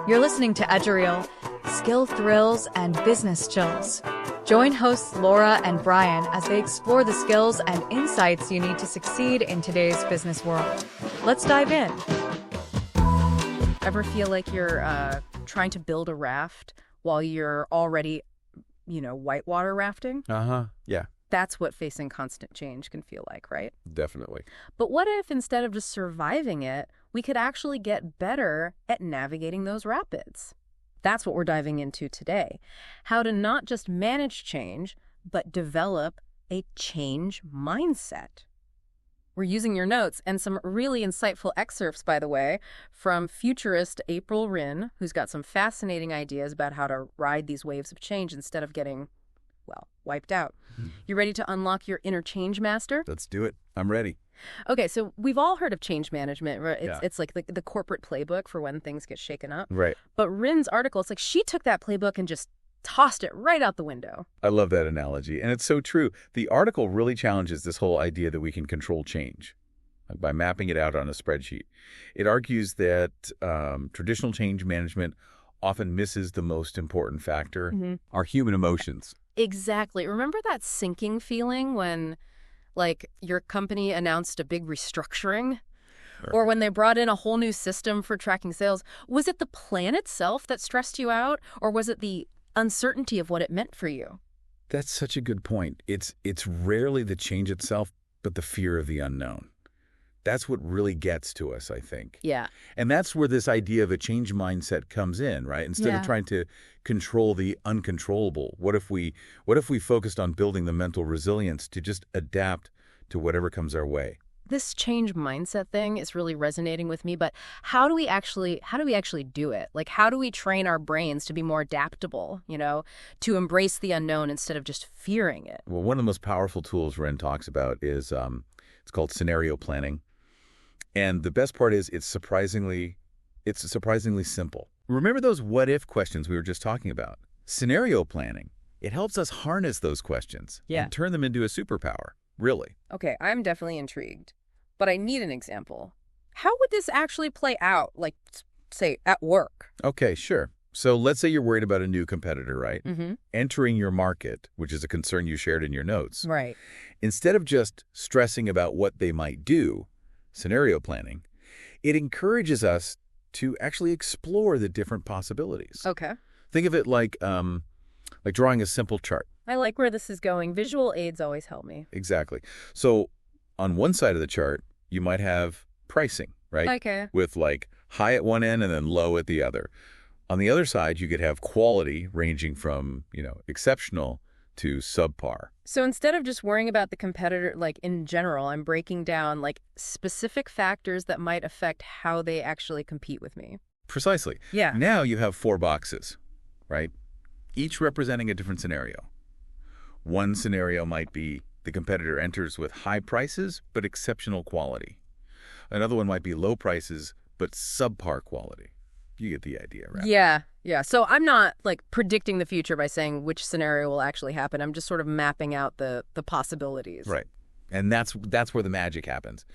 You're listening to Edgereel, skill thrills and business chills. Join hosts Laura and Brian as they explore the skills and insights you need to succeed in today's business world. Let's dive in. Ever feel like you're trying to build a raft while you're already, whitewater rafting? Yeah, That's what facing constant change can feel like, right? definitely. But what if instead of just surviving it, we could actually get better at navigating those rapids? That's what we're diving into today. How to not just manage change, but develop a change mindset. We're using your notes and some really insightful excerpts, by the way, from futurist April Rinn, who's got some fascinating ideas about how to ride these waves of change instead of getting, wiped out. You ready to unlock your inner change master? Let's do it. I'm ready. Okay, so we've all heard of change management, right? Yeah. It's like the corporate playbook for when things get shaken up. Right. But Rinn's article, it's like she took that playbook and just tossed it right out the window. I love that analogy. And it's so true. The article really challenges this whole idea that we can control change by mapping it out on a spreadsheet. It argues that traditional change management often misses the most important factor, our human emotions. Exactly. Remember that sinking feeling when, your company announced a big restructuring? Or when they brought in a whole new system for tracking sales? Was it the plan itself that stressed you out? Or was it the uncertainty of what it meant for you? That's such a good point. It's rarely the change itself, but the fear of the unknown. That's what really gets to us, I think. Yeah. And that's where this idea of a change mindset comes in, right? Instead of trying to control the uncontrollable, what if we focused on building the mental resilience to just adapt to whatever comes our way? This change mindset thing is really resonating with me, but how do we actually do it? How do we train our brains to be more adaptable, to embrace the unknown instead of just fearing it? Well, one of the most powerful tools Ren talks about is it's called scenario planning. And the best part is it's surprisingly simple. Remember those what-if questions we were just talking about? Scenario planning, it helps us harness those questions and turn them into a superpower, really. Okay, I'm definitely intrigued, but I need an example. How would this actually play out, say, at work? Okay, sure. So let's say you're worried about a new competitor, right? Mm-hmm. Entering your market, which is a concern you shared in your notes. Right. Instead of just stressing about what they might do, scenario planning, it encourages us to actually explore the different possibilities. Okay. Think of it like drawing a simple chart. I like where this is going. Visual aids always help me. Exactly. So on one side of the chart, you might have pricing, right? Okay. With high at one end and then low at the other. On the other side, you could have quality ranging from, exceptional to subpar. So instead of just worrying about the competitor, in general, I'm breaking down specific factors that might affect how they actually compete with me. Precisely. Yeah. Now you have 4 boxes, right? Each representing a different scenario. One scenario might be the competitor enters with high prices but exceptional quality. Another one might be low prices but subpar quality. You get the idea, right? Yeah. So I'm not predicting the future by saying which scenario will actually happen. I'm just sort of mapping out the possibilities. Right. And that's where the magic happens.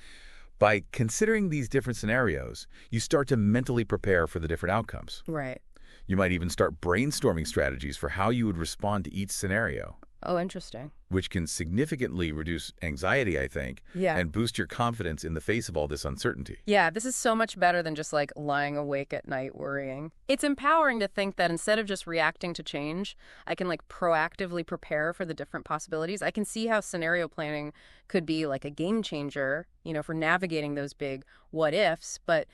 By considering these different scenarios, you start to mentally prepare for the different outcomes. Right. You might even start brainstorming strategies for how you would respond to each scenario. Oh, interesting. Which can significantly reduce anxiety, I think, and boost your confidence in the face of all this uncertainty. Yeah, this is so much better than just lying awake at night worrying. It's empowering to think that instead of just reacting to change, I can proactively prepare for the different possibilities. I can see how scenario planning could be a game changer, for navigating those big what ifs. But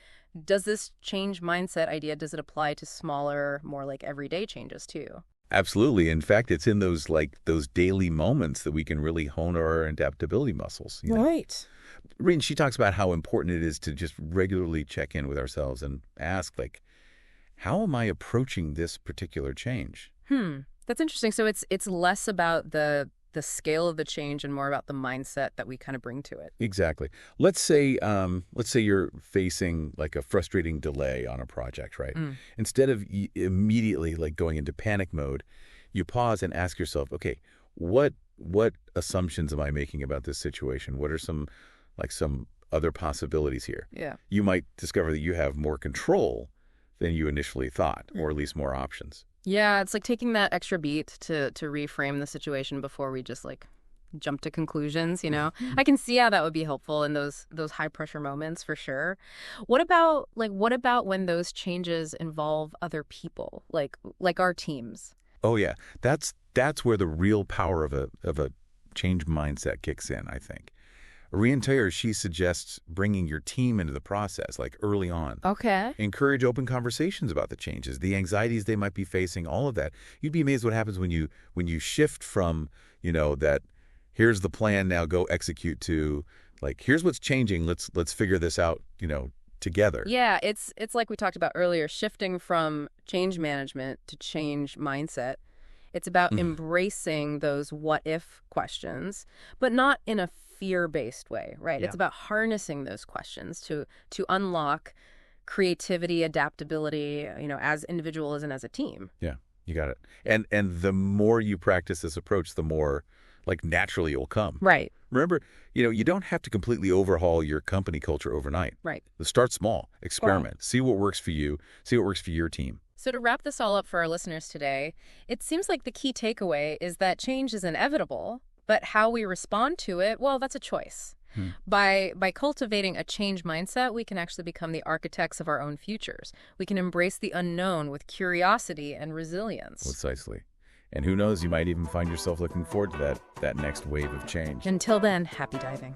does this change mindset idea, does it apply to smaller, more everyday changes too? Absolutely. In fact, it's in those daily moments that we can really hone our adaptability muscles. Right. Reen, she talks about how important it is to just regularly check in with ourselves and ask, how am I approaching this particular change? That's interesting. So it's less about the scale of the change and more about the mindset that we kind of bring to it. Exactly. Let's say you're facing a frustrating delay on a project, right? Instead of immediately going into panic mode, you pause and ask yourself, okay, what assumptions am I making about this situation? What are some other possibilities here? Yeah. You might discover that you have more control than you initially thought, or at least more options. Yeah, it's like taking that extra beat to reframe the situation before we just like jump to conclusions, you know? I can see how that would be helpful in those high pressure moments for sure. What about when those changes involve other people, like our teams? Oh yeah, that's where the real power of a change mindset kicks in, I think. Rhian Taylor, she suggests bringing your team into the process, like early on. Okay. Encourage open conversations about the changes, the anxieties they might be facing, all of that. You'd be amazed what happens when you shift from, that here's the plan, now go execute, to like, here's what's changing, let's figure this out, together. Yeah, it's like we talked about earlier, shifting from change management to change mindset. It's about embracing those what if questions, but not in a fear-based way, right? Yeah. It's about harnessing those questions to unlock creativity, adaptability, as individuals and as a team. Yeah, you got it. And the more you practice this approach, the more like naturally it will come. Right. Remember, you don't have to completely overhaul your company culture overnight. Right. Start small, experiment, see what works for you, see what works for your team. So to wrap this all up for our listeners today, it seems like the key takeaway is that change is inevitable, but how we respond to it, well, that's a choice. By cultivating a change mindset, we can actually become the architects of our own futures. We can embrace the unknown with curiosity and resilience. Precisely. And who knows, you might even find yourself looking forward to that next wave of change. Until then, happy diving.